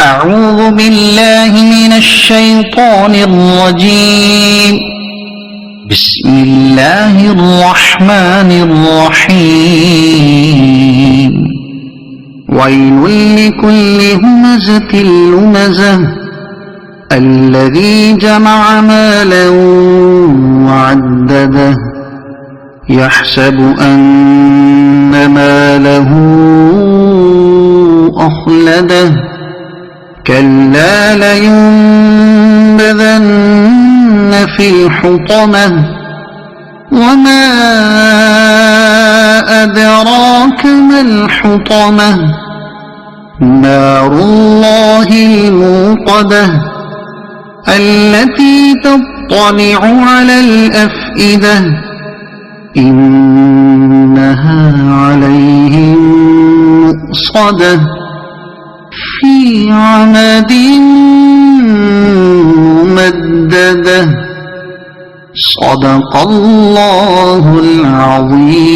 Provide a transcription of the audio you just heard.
أعوذ بالله من الشيطان الرجيم. بسم الله الرحمن الرحيم. ويل لكل همزة لمزة الذي جمع مالا وعدده يحسب أن ماله أخلده كلا لينبذن في الحطمة وما أدراك ما الحطمة نار الله الموقدة التي تطلع على الأفئدة إنها عليهم مؤصدة في عمد ممددة. صدق الله العظيم.